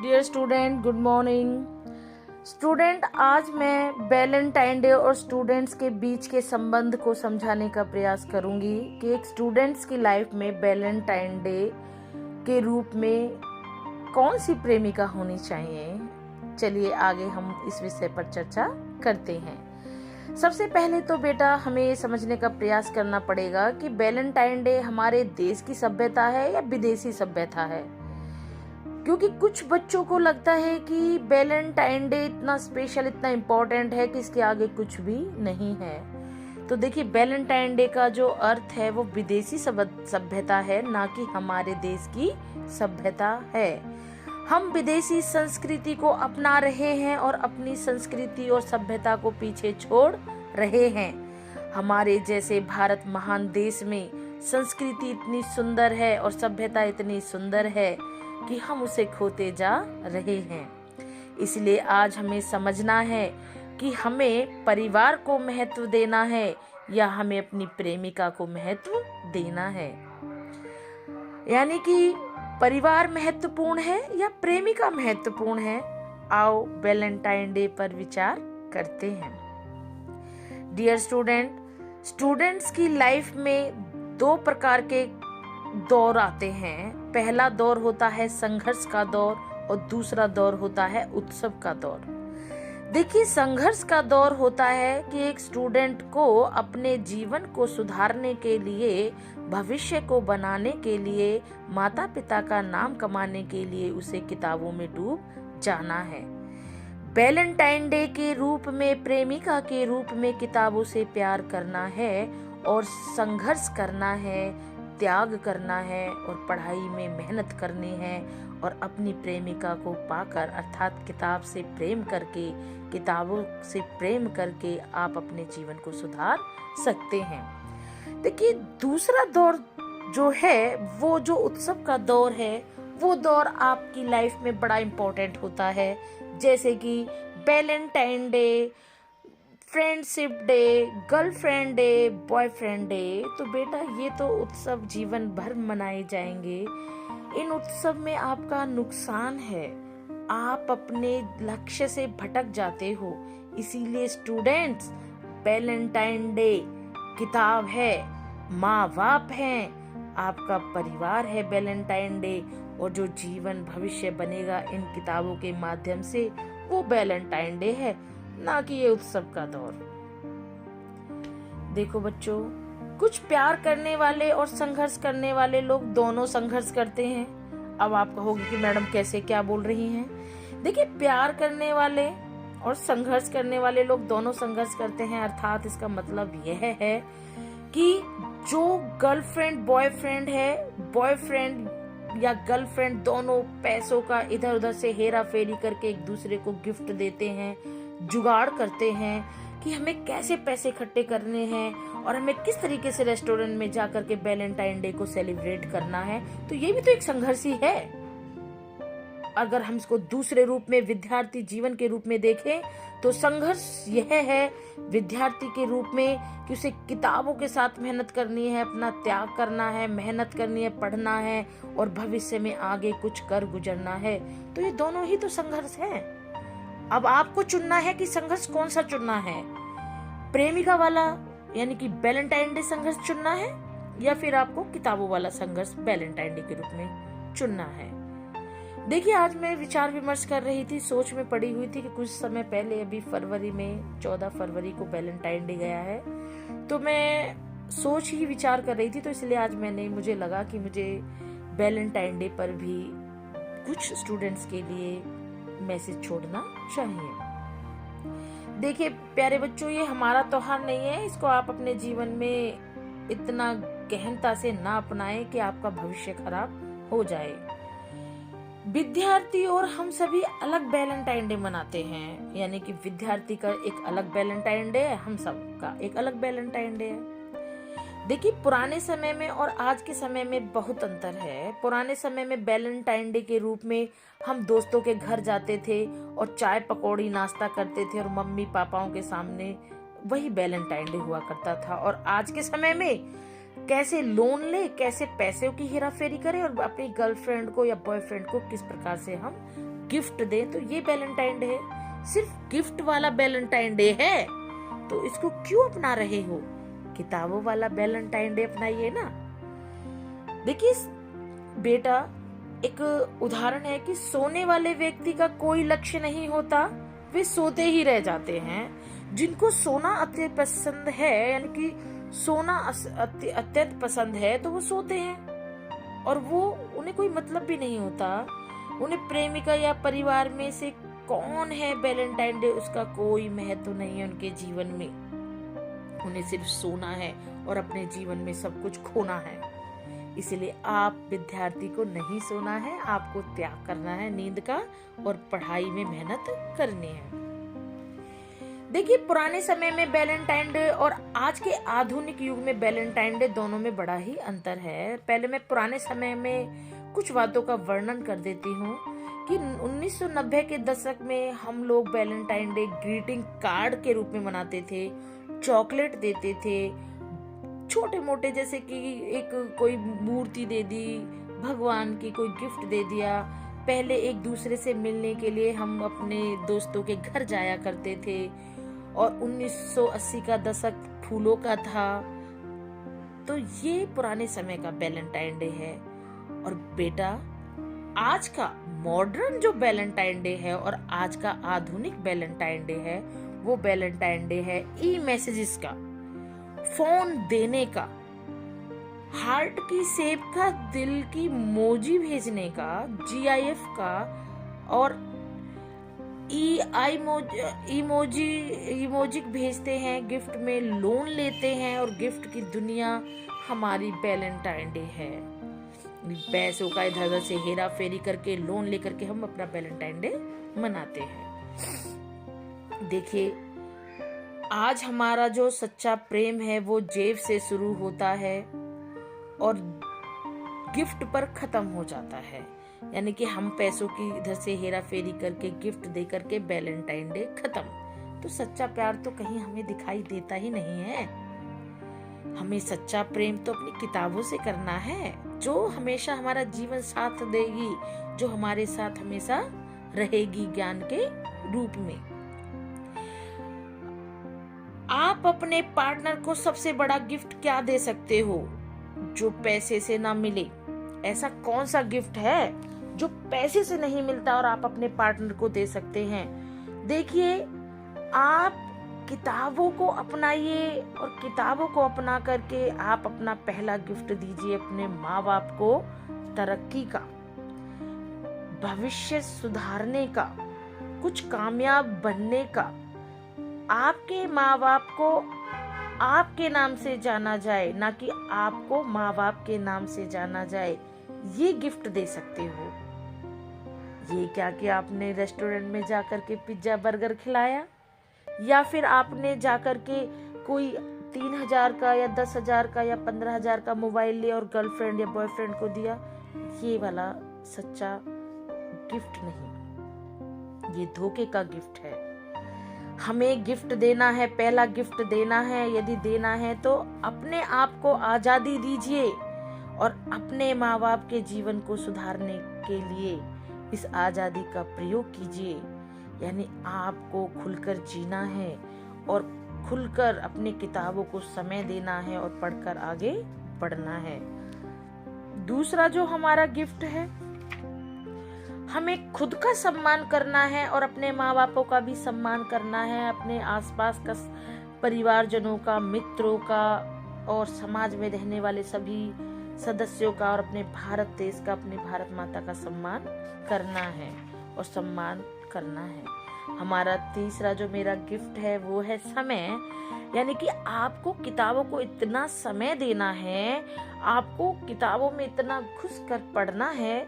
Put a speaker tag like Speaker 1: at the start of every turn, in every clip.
Speaker 1: Dear student, good morning. Student, आज मैं Valentine day और स्टूडेंट्स के बीच के संबंध को समझाने का प्रयास करूंगी कि एक स्टूडेंट्स की लाइफ में वैलेंटाइन डे के रूप में कौन सी प्रेमिका होनी चाहिए। चलिए आगे हम इस विषय पर चर्चा करते हैं। सबसे पहले तो बेटा हमें ये समझने का प्रयास करना पड़ेगा कि वैलेंटाइन डे हमारे देश की सभ्यता है या विदेशी सभ्यता है, क्योंकि कुछ बच्चों को लगता है कि वैलेंटाइन डे इतना स्पेशल, इतना इम्पोर्टेंट है कि इसके आगे कुछ भी नहीं है। तो देखिए, वैलेंटाइन डे का जो अर्थ है वो विदेशी सभ्यता है, ना कि हमारे देश की सभ्यता है। हम विदेशी संस्कृति को अपना रहे हैं और अपनी संस्कृति और सभ्यता को पीछे छोड़ रहे हैं। हमारे जैसे भारत महान देश में संस्कृति इतनी सुंदर है और सभ्यता इतनी सुंदर है कि हम उसे खोते जा रहे हैं। इसलिए आज हमें समझना है कि हमें परिवार को महत्व देना है या हमें अपनी प्रेमिका को महत्व देना है। यानी कि परिवार महत्वपूर्ण है या प्रेमिका महत्वपूर्ण है। आओ वैलेंटाइन डे पर विचार करते हैं। डियर स्टूडेंट, स्टूडेंट्स की लाइफ में दो प्रकार के दौर आते हैं। पहला दौर होता है संघर्ष का दौर और दूसरा दौर होता है उत्सव का दौर। देखिए, संघर्ष का दौर होता है कि एक स्टूडेंट को अपने जीवन को सुधारने के लिए, भविष्य को बनाने के लिए, माता पिता का नाम कमाने के लिए उसे किताबों में डूब जाना है। वैलेंटाइन डे के रूप में, प्रेमिका के रूप में किताबों से प्यार करना है और संघर्ष करना है, त्याग करना है और पढ़ाई में मेहनत करनी है और अपनी प्रेमिका को पाकर, अर्थात किताब से प्रेम करके, किताबों से प्रेम करके आप अपने जीवन को सुधार सकते हैं। देखिए, दूसरा दौर जो है वो जो उत्सव का दौर है, वो दौर आपकी लाइफ में बड़ा इम्पोर्टेंट होता है। जैसे कि Valentine day, friendship day, girlfriend day, boyfriend day. तो बेटा, ये तो उत्सव जीवन भर मनाए जाएंगे। इन उत्सव में आपका नुकसान है, आप अपने लक्ष्य से भटक जाते हो। इसीलिए स्टूडेंट्स, वैलेंटाइन डे किताब है, माँ बाप हैं, आपका परिवार है वैलेंटाइन डे, और जो जीवन भविष्य बनेगा इन किताबों के माध्यम से, वो वैलेंटाइन डे है, ना कि ये उत्सव का दौर। देखो बच्चों, कुछ प्यार करने वाले और संघर्ष करने वाले लोग दोनों संघर्ष करते हैं। अब आप कहोगे कि मैडम कैसे, क्या बोल रही हैं? देखिए, प्यार करने वाले और संघर्ष करने वाले लोग दोनों संघर्ष करते हैं। अर्थात इसका मतलब यह है कि जो गर्लफ्रेंड बॉयफ्रेंड है, बॉयफ्रेंड या गर्लफ्रेंड दोनों पैसों का इधर उधर से हेरा फेरी करके एक दूसरे को गिफ्ट देते हैं, जुगाड़ करते हैं कि हमें कैसे पैसे इकट्ठे करने हैं और हमें किस तरीके से रेस्टोरेंट में जाकर के वैलेंटाइन डे को सेलिब्रेट करना है। तो ये भी तो एक संघर्ष ही है। अगर हम इसको दूसरे रूप में, विद्यार्थी जीवन के रूप में देखें, तो संघर्ष यह है विद्यार्थी के रूप में कि उसे किताबों के साथ मेहनत करनी है, अपना त्याग करना है, मेहनत करनी है, पढ़ना है और भविष्य में आगे कुछ कर गुजरना है। तो ये दोनों ही तो संघर्ष है। अब आपको चुनना है कि संघर्ष कौन सा चुनना है। प्रेमिका वाला यानी कि वैलेंटाइन डे संघर्ष चुनना है, या फिर आपको किताबों वाला संघर्ष वैलेंटाइन डे के रूप में चुनना है। देखिए, आज मैं विचार विमर्श कर रही थी, सोच में पड़ी हुई थी कि कुछ समय पहले, अभी फरवरी में 14 फरवरी को वैलेंटाइन डे गया है। तो मैं सोच ही विचार कर रही थी, तो इसलिए आज मुझे लगा कि मुझे वैलेंटाइन डे पर भी कुछ स्टूडेंट्स के लिए मैसेज छोड़ना चाहिए। देखिए प्यारे बच्चों, ये हमारा त्योहार नहीं है, इसको आप अपने जीवन में इतना गहनता से ना अपनाएं कि आपका भविष्य खराब हो जाए। विद्यार्थी और हम सभी अलग वैलेंटाइन डे मनाते हैं, यानी कि विद्यार्थी का एक अलग वैलेंटाइन डे है, हम सब का एक अलग वैलेंटाइन डे है। देखिए, पुराने समय में और आज के समय में बहुत अंतर है। पुराने समय में वैलेंटाइन डे के रूप में हम दोस्तों के घर जाते थे और चाय पकौड़ी नाश्ता करते थे और मम्मी पापाओं के सामने वही वैलेंटाइन डे हुआ करता था। और आज के समय में कैसे लोन ले, कैसे पैसे की हेरा फेरी करें और अपनी गर्लफ्रेंड को या बॉयफ्रेंड को किस प्रकार से हम गिफ्ट दे तो ये वैलेंटाइन डे है। सिर्फ गिफ्ट वाला वैलेंटाइन डे है तो इसको क्यों अपना रहे हो? किताबों वाला वैलेंटाइन डे अपनाइए ना। देखिए बेटा, एक उदाहरण है कि सोने वाले व्यक्ति का कोई लक्ष्य नहीं होता, वे सोते ही रह जाते हैं। जिनको सोना अत्यंत पसंद है, यानी कि सोना अत्यंत पसंद है, तो वो सोते हैं और वो उन्हें कोई मतलब भी नहीं होता। उन्हें प्रेमिका या परिवार में से कौन है वैलेंटाइन डे, उसका कोई महत्व नहीं है उनके जीवन में। उन्हें सिर्फ सोना है और अपने जीवन में सब कुछ खोना है। इसलिए आप विद्यार्थी को नहीं सोना है, आपको त्याग करना है नींद का और पढ़ाई में मेहनत करनी है। देखिए, पुराने समय में वैलेंटाइन डे और आज के आधुनिक युग में वैलेंटाइन डे दोनों में बड़ा ही अंतर है। पहले मैं पुराने समय में कुछ बातों का वर्णन कर देती हूँ कि 1990 के दशक में हम लोग वैलेंटाइन डे ग्रीटिंग कार्ड के रूप में मनाते थे, चॉकलेट देते थे, छोटे मोटे, जैसे कि एक कोई मूर्ति दे दी, भगवान की कोई गिफ्ट दे दिया। पहले एक दूसरे से मिलने के लिए हम अपने दोस्तों के घर जाया करते थे और 1980 का दशक फूलों का था। तो ये पुराने समय का वैलेंटाइन डे है। और बेटा, आज का मॉडर्न जो वैलेंटाइन डे है और आज का आधुनिक वैलेंटाइन डे है, वो वैलेंटाइन डे है ई मैसेजेस का, फोन देने का, हार्ट की शेप का दिल की मोजी भेजने का, GIF का, और इमोजिक भेजते हैं, गिफ्ट में लोन लेते हैं और गिफ्ट की दुनिया हमारी वैलेंटाइन डे है। पैसों का इधर उधर से हेरा फेरी करके, लोन लेकर के हम अपना वैलेंटाइन डे मनाते हैं। देखिए, आज हमारा जो सच्चा प्रेम है वो जेब से शुरू होता है और गिफ्ट पर खत्म हो जाता है। यानी कि हम पैसों की इधर से हेरा फेरी करके, गिफ्ट दे करके वैलेंटाइन डे खत्म। तो सच्चा प्यार तो कहीं हमें दिखाई देता ही नहीं है। हमें सच्चा प्रेम तो अपनी किताबों से करना है, जो हमेशा हमारा जीवन साथ देगी, जो हमारे साथ हमेशा रहेगी ज्ञान के रूप में। आप अपने पार्टनर को सबसे बड़ा गिफ्ट क्या दे सकते हो जो पैसे से ना मिले? ऐसा कौन सा गिफ्ट है जो पैसे से नहीं मिलता और आप अपने पार्टनर को दे सकते हैं? देखिए, आप किताबों को अपनाइए और किताबों को अपना करके आप अपना पहला गिफ्ट दीजिए अपने माँ बाप को, तरक्की का, भविष्य सुधारने का, कुछ कामयाब बनने का। आपके माँ बाप को आपके नाम से जाना जाए, ना कि आपको माँ बाप के नाम से जाना जाए, ये गिफ्ट दे सकते हो। ये क्या कि आपने रेस्टोरेंट में जाकर के पिज्जा बर्गर खिलाया, या फिर आपने जाकर के कोई 3,000 का या 10,000 का या 15,000 का मोबाइल लिया और गर्लफ्रेंड या बॉयफ्रेंड को दिया। ये वाला सच्चा गिफ्ट नहीं, ये धोखे का गिफ्ट है। हमें गिफ्ट देना है, पहला गिफ्ट देना है, यदि देना है तो अपने आप को आजादी दीजिए और अपने माँ बाप के जीवन को सुधारने के लिए इस आजादी का प्रयोग कीजिए। यानी आपको खुलकर जीना है और खुलकर अपनी किताबों को समय देना है और पढ़कर आगे बढ़ना है। दूसरा जो हमारा गिफ्ट है, हमें खुद का सम्मान करना है और अपने माँ बापों का भी सम्मान करना है, अपने आसपास का परिवारजनों का, मित्रों का और समाज में रहने वाले सभी सदस्यों का और अपने भारत देश का, अपने भारत माता का सम्मान करना है और सम्मान करना है। हमारा तीसरा जो मेरा गिफ्ट है वो है समय। यानी कि आपको किताबों को इतना समय देना है, आपको किताबों में इतना घुस कर पढ़ना है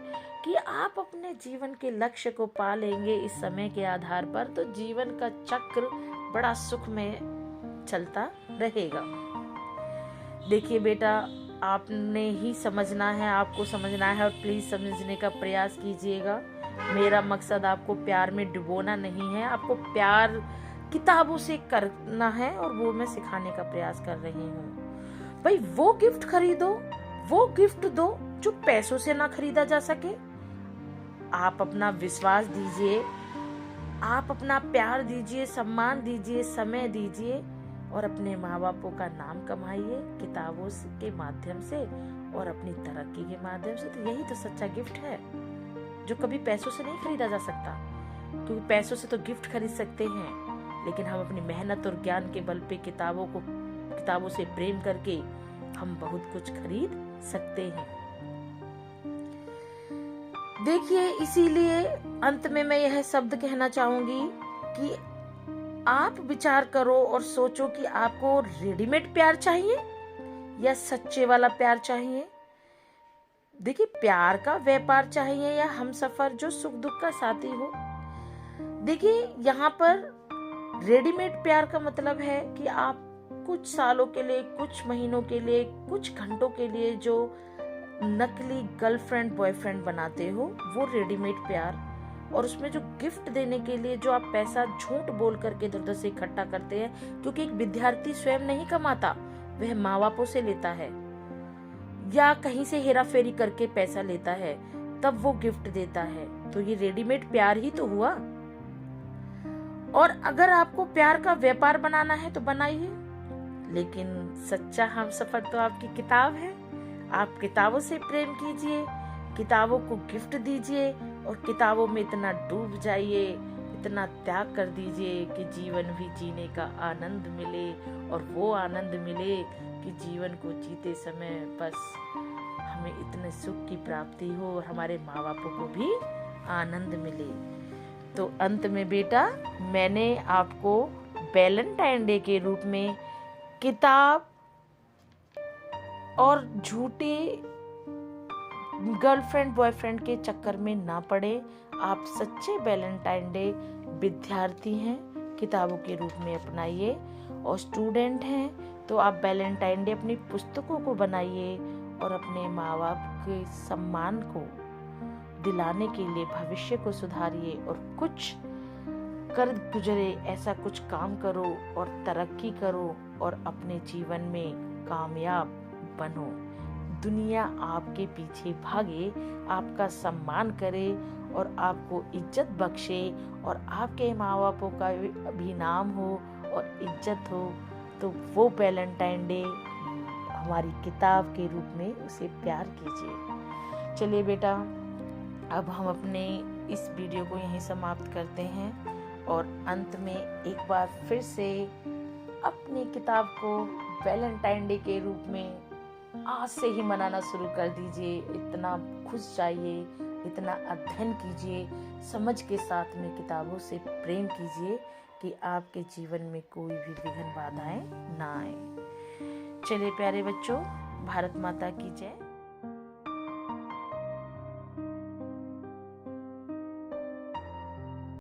Speaker 1: कि आप अपने जीवन के लक्ष्य को पा लेंगे इस समय के आधार पर, तो जीवन का चक्र बड़ा सुख में चलता रहेगा। देखिए बेटा, आपने ही समझना है, आपको समझना है और प्लीज समझने का प्रयास कीजिएगा। मेरा मकसद आपको प्यार में डुबोना नहीं है, आपको प्यार किताबों से करना है और वो मैं सिखाने का प्रयास कर रही हूँ। भाई, वो गिफ्ट खरीदो, वो गिफ्ट दो जो पैसों से ना खरीदा जा सके। आप अपना विश्वास दीजिए, आप अपना प्यार दीजिए, सम्मान दीजिए, समय दीजिए और अपने माँ बापों का नाम कमाइए किताबों के माध्यम से और अपनी तरक्की के माध्यम से। तो यही तो सच्चा गिफ्ट है जो कभी पैसों से नहीं खरीदा जा सकता, क्योंकि पैसों से तो गिफ्ट खरीद सकते हैं, लेकिन हम अपनी मेहनत और ज्ञान के बल पे किताबों से प्रेम करके हम बहुत कुछ खरीद सकते हैं। देखिए, इसीलिए अंत में मैं यह शब्द कहना चाहूंगी कि आप विचार करो और सोचो कि आपको रेडीमेड प्यार चाहिए या सच्चे वाला प्यार चाहिए। देखिए, प्यार का व्यापार चाहिए या हमसफर जो सुख दुख का साथी हो। देखिए, यहाँ पर रेडीमेड प्यार का मतलब है कि आप कुछ सालों के लिए, कुछ महीनों के लिए, कुछ घंटों के लिए जो नकली गर्लफ्रेंड बॉयफ्रेंड बनाते हो, वो रेडीमेड प्यार। और उसमें जो गिफ्ट देने के लिए जो आप पैसा झूठ बोल करके इधर उधर से इकट्ठा करते हैं, क्योंकि एक विद्यार्थी स्वयं नहीं कमाता, वह माँ बापों से लेता है या कहीं से हेरा फेरी करके पैसा लेता है, तब वो गिफ्ट देता है। तो ये रेडीमेड प्यार ही तो हुआ। और अगर आपको प्यार का व्यापार बनाना है तो बनाइए, लेकिन सच्चा हमसफर तो आपकी किताब है। आप किताबों से प्रेम कीजिए, किताबों को गिफ्ट दीजिए और किताबों में इतना डूब जाइए, इतना त्याग कर दीजिए कि जीवन भी जीने का आनंद मिले। और वो आनंद मिले कि जीवन को जीते समय बस हमें इतने सुख की प्राप्ति हो और हमारे माँ बापों को भी आनंद मिले। तो अंत में बेटा, मैंने आपको वैलेंटाइन डे के रूप में किताब और झूठे गर्लफ्रेंड बॉयफ्रेंड के चक्कर में ना पड़े। आप सच्चे वैलेंटाइन डे विद्यार्थी हैं, किताबों के रूप में अपनाइए। और स्टूडेंट हैं तो आप वैलेंटाइन डे अपनी पुस्तकों को बनाइए और अपने माँ बाप के सम्मान को दिलाने के लिए भविष्य को सुधारिए और कुछ कर गुजरे ऐसा कुछ काम करो और तरक्की करो और अपने जीवन में कामयाब बनो। दुनिया आपके पीछे भागे, आपका सम्मान करे और आपको इज्जत बख्शे और आपके माँ बापों का भी नाम हो और इज्जत हो। तो वो वैलेंटाइन डे हमारी किताब के रूप में उसे प्यार कीजिए। चलिए बेटा, अब हम अपने इस वीडियो को यहीं समाप्त करते हैं और अंत में एक बार फिर से अपनी किताब को वैलेंटाइन डे के रूप में आज से ही मनाना शुरू कर दीजिए। इतना खुश जाइए, इतना अध्ययन कीजिए, समझ के साथ में किताबों से प्रेम कीजिए कि आपके जीवन में कोई भी विघ्न बाधाएं ना आए। चलिए प्यारे बच्चों, भारत माता की जय।